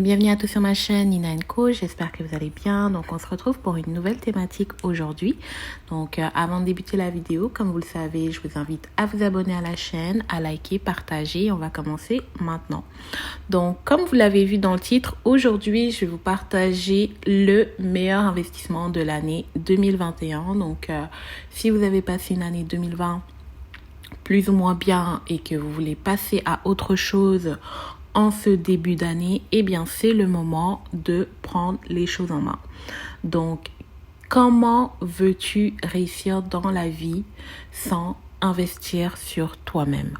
Bienvenue à tous sur ma chaîne Nina Co, j'espère que vous allez bien. Donc on se retrouve pour une nouvelle thématique aujourd'hui. Donc avant de débuter la vidéo, comme vous le savez, je vous invite à vous abonner à la chaîne, à liker, partager. On va commencer maintenant. Donc comme vous l'avez vu dans le titre, aujourd'hui je vais vous partager le meilleur investissement de l'année 2021. Donc si vous avez passé une année 2020 plus ou moins bien et que vous voulez passer à autre chose en ce début d'année, eh bien c'est le moment de prendre les choses en main. Donc, comment veux-tu réussir dans la vie sans investir sur toi-même?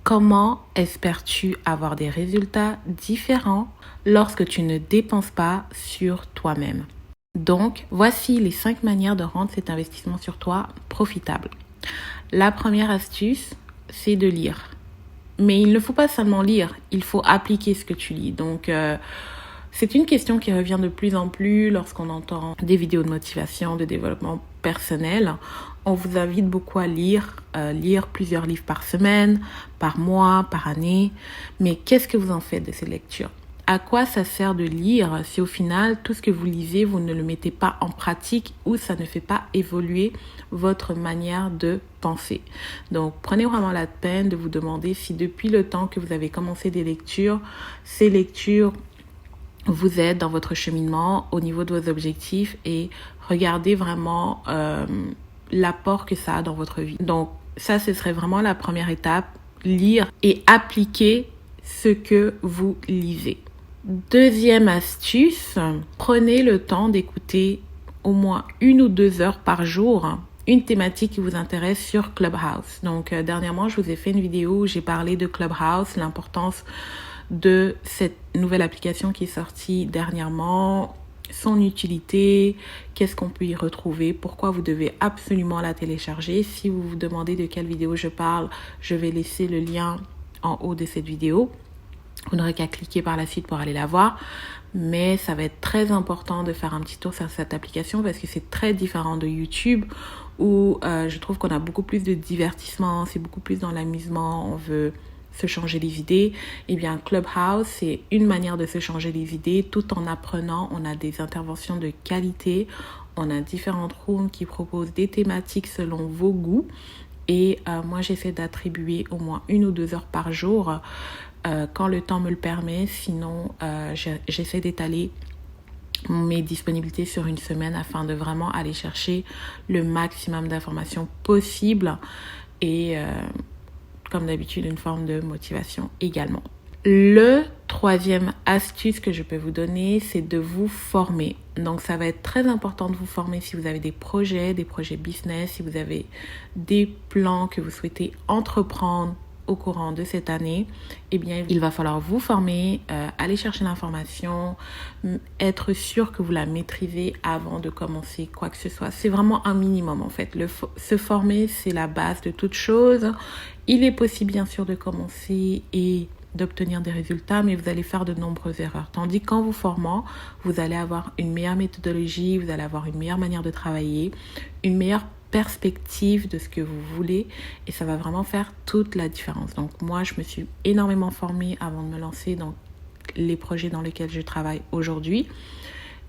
Comment espères-tu avoir des résultats différents lorsque tu ne dépenses pas sur toi-même? Donc, voici les 5 manières de rendre cet investissement sur toi profitable. La première astuce, c'est de lire. Mais il ne faut pas seulement lire, il faut appliquer ce que tu lis. Donc, c'est une question qui revient de plus en plus lorsqu'on entend des vidéos de motivation, de développement personnel. On vous invite beaucoup à lire plusieurs livres par semaine, par mois, par année. Mais qu'est-ce que vous en faites de ces lectures ? À quoi ça sert de lire si au final, tout ce que vous lisez, vous ne le mettez pas en pratique ou ça ne fait pas évoluer votre manière de penser? Donc, prenez vraiment la peine de vous demander si depuis le temps que vous avez commencé des lectures, ces lectures vous aident dans votre cheminement au niveau de vos objectifs et regardez vraiment l'apport que ça a dans votre vie. Donc, ça, ce serait vraiment la première étape, lire et appliquer ce que vous lisez. Deuxième astuce, prenez le temps d'écouter au moins 1 ou 2 heures par jour une thématique qui vous intéresse sur Clubhouse. Donc, dernièrement, je vous ai fait une vidéo où j'ai parlé de Clubhouse, l'importance de cette nouvelle application qui est sortie dernièrement, son utilité, qu'est-ce qu'on peut y retrouver, pourquoi vous devez absolument la télécharger. Si vous vous demandez de quelle vidéo je parle, je vais laisser le lien en haut de cette vidéo. Vous n'aurez qu'à cliquer par la suite pour aller la voir. Mais ça va être très important de faire un petit tour sur cette application parce que c'est très différent de YouTube où je trouve qu'on a beaucoup plus de divertissement, c'est beaucoup plus dans l'amusement, on veut se changer les idées. Eh bien, Clubhouse, c'est une manière de se changer les idées tout en apprenant. On a des interventions de qualité, on a différentes rooms qui proposent des thématiques selon vos goûts. Et moi, j'essaie d'attribuer au moins 1 ou 2 heures par jour quand le temps me le permet. Sinon, j'essaie d'étaler mes disponibilités sur une semaine afin de vraiment aller chercher le maximum d'informations possible et comme d'habitude, une forme de motivation également. Le troisième astuce que je peux vous donner, c'est de vous former. Donc, ça va être très important de vous former si vous avez des projets business, si vous avez des plans que vous souhaitez entreprendre au courant de cette année. Eh bien, il va falloir vous former, aller chercher l'information, être sûr que vous la maîtrisez avant de commencer quoi que ce soit. C'est vraiment un minimum en fait. Se former, c'est la base de toute chose. Il est possible bien sûr de commencer et d'obtenir des résultats, mais vous allez faire de nombreuses erreurs. Tandis qu'en vous formant, vous allez avoir une meilleure méthodologie, vous allez avoir une meilleure manière de travailler, une meilleure perspective de ce que vous voulez et ça va vraiment faire toute la différence. Donc moi, je me suis énormément formée avant de me lancer dans les projets dans lesquels je travaille aujourd'hui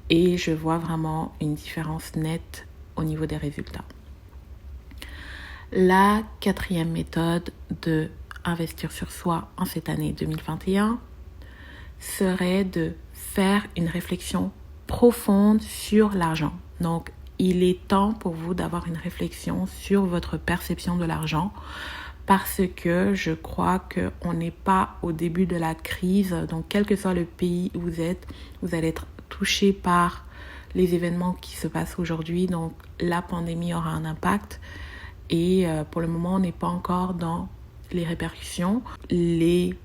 et je vois vraiment une différence nette au niveau des résultats. La quatrième méthode de investir sur soi en cette année 2021 serait de faire une réflexion profonde sur l'argent. Donc, il est temps pour vous d'avoir une réflexion sur votre perception de l'argent parce que je crois qu'on n'est pas au début de la crise. Donc, quel que soit le pays où vous êtes, vous allez être touché par les événements qui se passent aujourd'hui. Donc, la pandémie aura un impact et pour le moment, on n'est pas encore dans les répercussions, les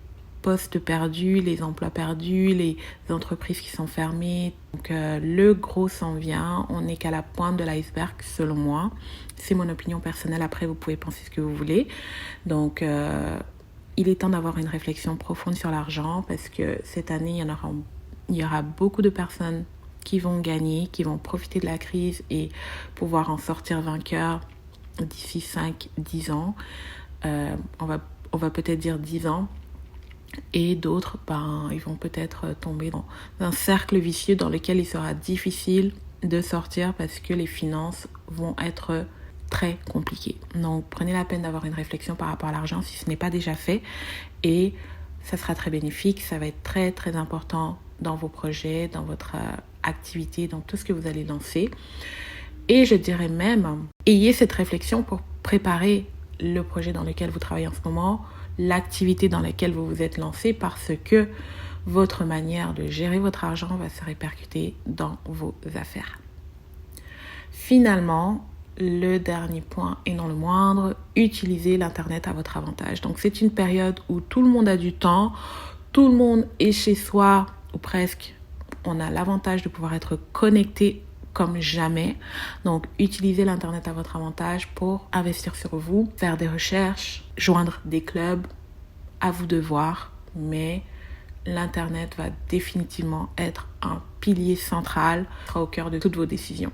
postes perdus, les emplois perdus, les entreprises qui sont fermées. Donc le gros s'en vient, on n'est qu'à la pointe de l'iceberg selon moi. C'est mon opinion personnelle, après vous pouvez penser ce que vous voulez. Donc il est temps d'avoir une réflexion profonde sur l'argent parce que cette année, il y aura beaucoup de personnes qui vont gagner, qui vont profiter de la crise et pouvoir en sortir vainqueurs d'ici 5-10 ans. On va peut-être dire 10 ans. Et d'autres, ils vont peut-être tomber dans un cercle vicieux dans lequel il sera difficile de sortir parce que les finances vont être très compliquées. Donc, prenez la peine d'avoir une réflexion par rapport à l'argent si ce n'est pas déjà fait. Et ça sera très bénéfique. Ça va être très, très important dans vos projets, dans votre activité, dans tout ce que vous allez lancer. Et je dirais même, ayez cette réflexion pour préparer le projet dans lequel vous travaillez en ce moment, l'activité dans laquelle vous vous êtes lancé, parce que votre manière de gérer votre argent va se répercuter dans vos affaires. Finalement, le dernier point et non le moindre, utilisez l'Internet à votre avantage. Donc c'est une période où tout le monde a du temps, tout le monde est chez soi, ou presque. On a l'avantage de pouvoir être connecté comme jamais. Donc, utilisez l'Internet à votre avantage pour investir sur vous, faire des recherches, joindre des clubs, à vous de voir. Mais l'Internet va définitivement être un pilier central, sera au cœur de toutes vos décisions.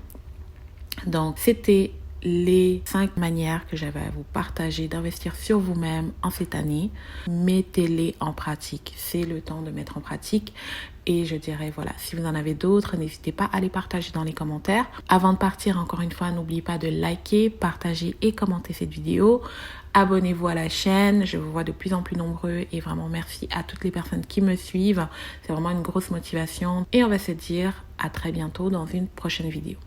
Donc, c'était les 5 manières que j'avais à vous partager d'investir sur vous-même en cette année. Mettez-les en pratique. C'est le temps de mettre en pratique. Et je dirais, voilà, si vous en avez d'autres, n'hésitez pas à les partager dans les commentaires. Avant de partir, encore une fois, n'oubliez pas de liker, partager et commenter cette vidéo. Abonnez-vous à la chaîne, je vous vois de plus en plus nombreux et vraiment merci à toutes les personnes qui me suivent. C'est vraiment une grosse motivation. Et on va se dire à très bientôt dans une prochaine vidéo.